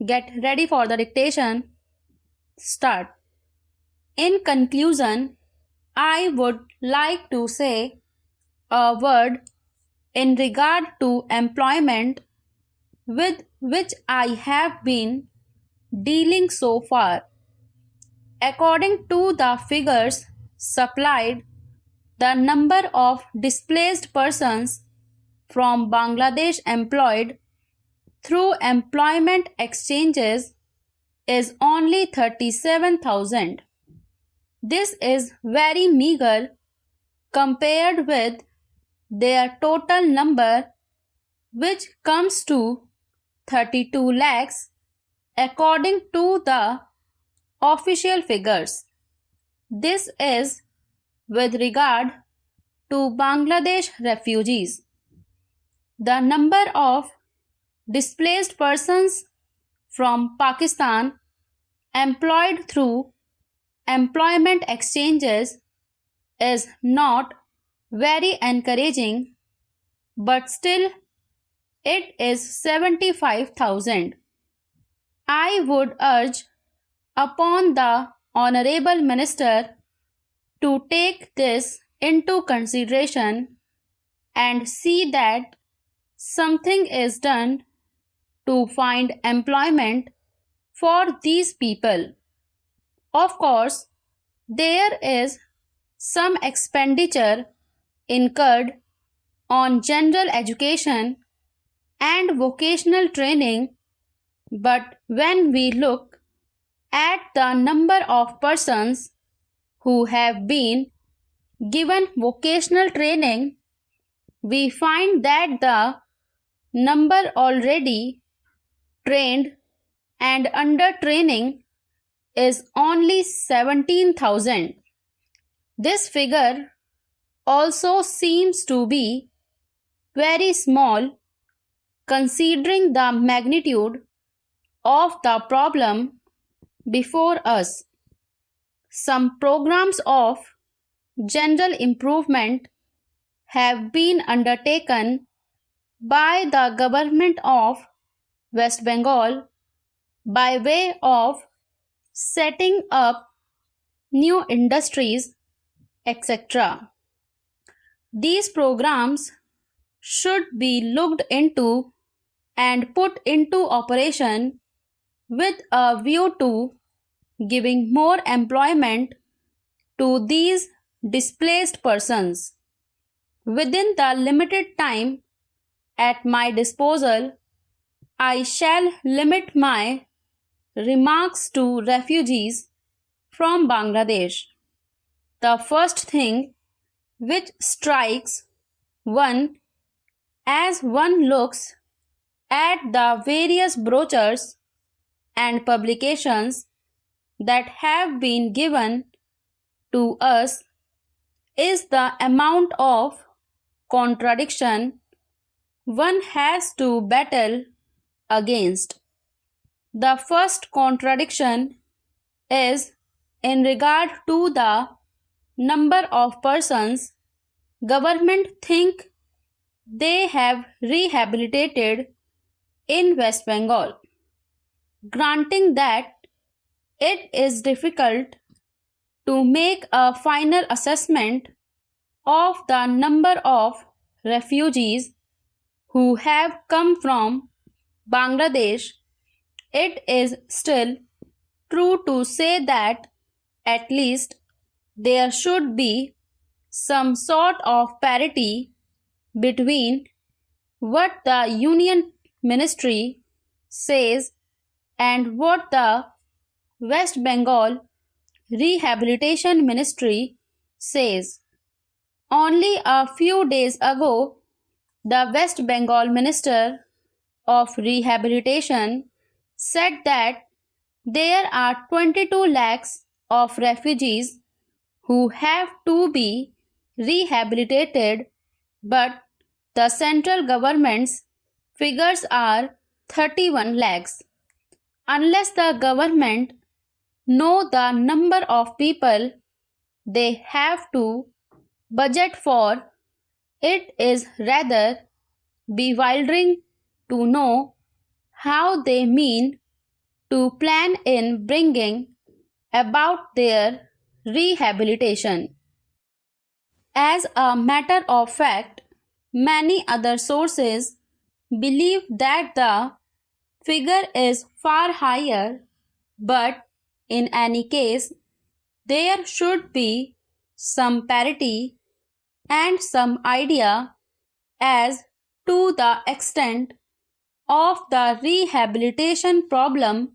Get ready for the dictation. Start. In conclusion, I would like to say a word in regard to employment with which I have been dealing so far. According to the figures supplied, the number of displaced persons from Bangladesh employed through employment exchanges is only 37,000. This is very meager compared with their total number, which comes to 32 lakhs according to the official figures. This is with regard to Bangladesh refugees. The number of displaced persons from Pakistan employed through employment exchanges is not very encouraging, but still it is 75,000. I would urge upon the Honorable Minister to take this into consideration and see that something is done to find employment for these people. Of course, there is some expenditure incurred on general education and vocational training, but when we look at the number of persons who have been given vocational training, we find that the number already trained and under training is only 17,000. This figure also seems to be very small considering the magnitude of the problem before us. Some programs of general improvement have been undertaken by the government of West Bengal by way of setting up new industries, etc. These programs should be looked into and put into operation with a view to giving more employment to these displaced persons. Within the limited time at my disposal, I shall limit my remarks to refugees from Bangladesh. The first thing which strikes one as one looks at the various brochures and publications that have been given to us is the amount of contradiction one has to battle against. The first contradiction is in regard to the number of persons government think they have rehabilitated in West Bengal. Granting that it is difficult to make a final assessment of the number of refugees who have come from Bangladesh, it is still true to say that at least there should be some sort of parity between what the Union Ministry says and what the West Bengal Rehabilitation Ministry says. Only a few days ago, the West Bengal Minister of Rehabilitation said that there are 22 lakhs of refugees who have to be rehabilitated, but the central government's figures are 31 lakhs. Unless the government know the number of people they have to budget for, it is rather bewildering to know how they mean to plan in bringing about their rehabilitation. As a matter of fact, many other sources believe that the figure is far higher, but in any case, there should be some parity and some idea as to the extent of the rehabilitation problem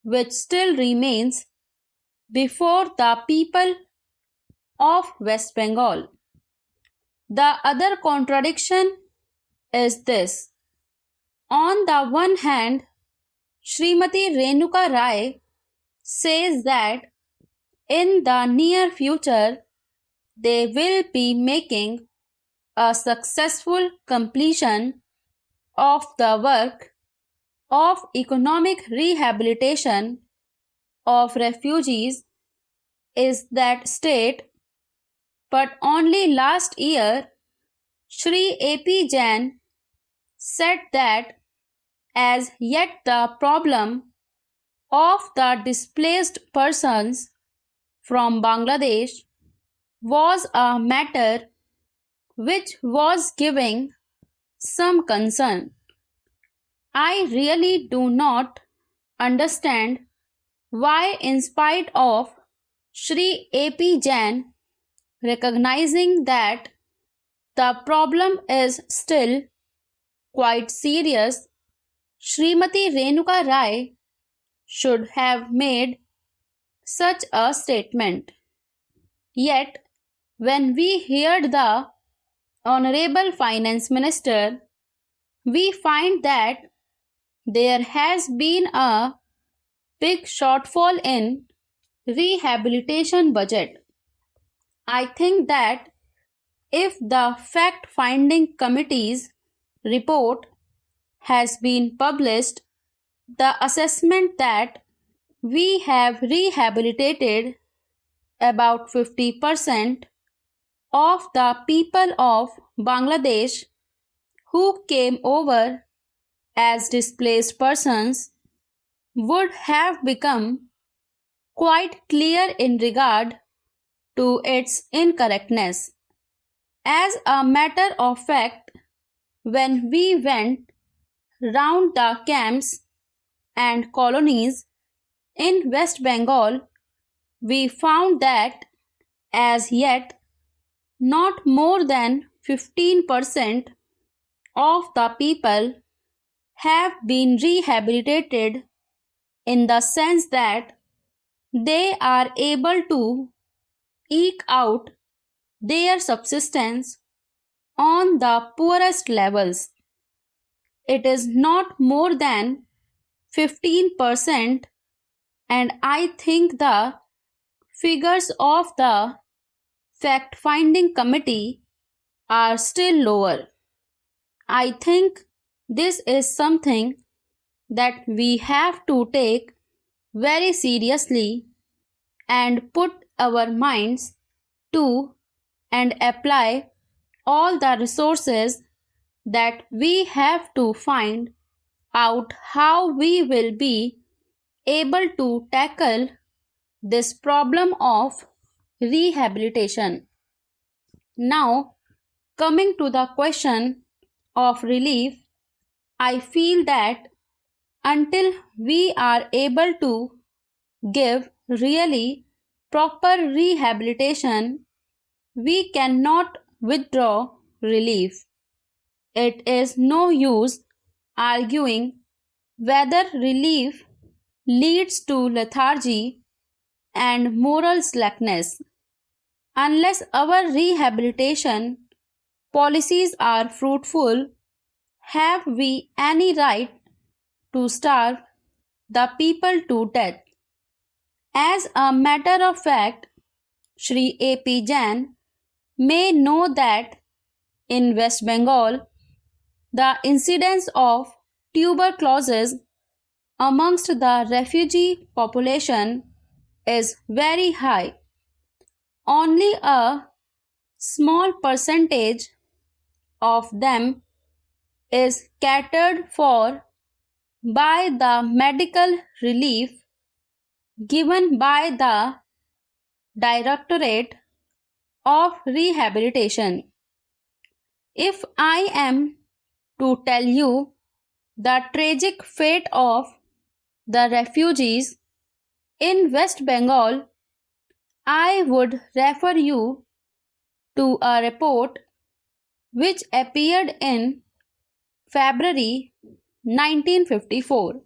which still remains before the people of West Bengal. The other contradiction is this. On the one hand, Srimati Renuka Rai says that in the near future they will be making a successful completion of the work of economic rehabilitation of refugees is that state, but only last year Shri A.P. Jain said that as yet the problem of the displaced persons from Bangladesh was a matter which was giving some concern. I really do not understand why, in spite of Shri A.P. Jain recognizing that the problem is still quite serious, Srimati Renuka Rai should have made such a statement. Yet, when we heard the Honorable Finance Minister, we find that there has been a big shortfall in rehabilitation budget. I think that if the fact-finding committee's report has been published, the assessment that we have rehabilitated about 50% of the people of Bangladesh who came over as displaced persons would have become quite clear in regard to its incorrectness. As a matter of fact, when we went round the camps and colonies in West Bengal, we found that as yet not more than 15% of the people have been rehabilitated in the sense that they are able to eke out their subsistence on the poorest levels. It is not more than 15%, and I think the figures of the fact-finding committee are still lower. I think this is something that we have to take very seriously and put our minds to and apply all the resources that we have to find out how we will be able to tackle this problem of rehabilitation. Now, coming to the question of relief, I feel that until we are able to give really proper rehabilitation, we cannot withdraw relief. It is no use arguing whether relief leads to lethargy and moral slackness. Unless our rehabilitation policies are fruitful, have we any right to starve the people to death? As a matter of fact, Shri A.P. Jain may know that in West Bengal, the incidence of tuberculosis amongst the refugee population is very high. Only a small percentage of them is catered for by the medical relief given by the Directorate of Rehabilitation. If I am to tell you the tragic fate of the refugees in West Bengal, I would refer you to a report which appeared in February 1954.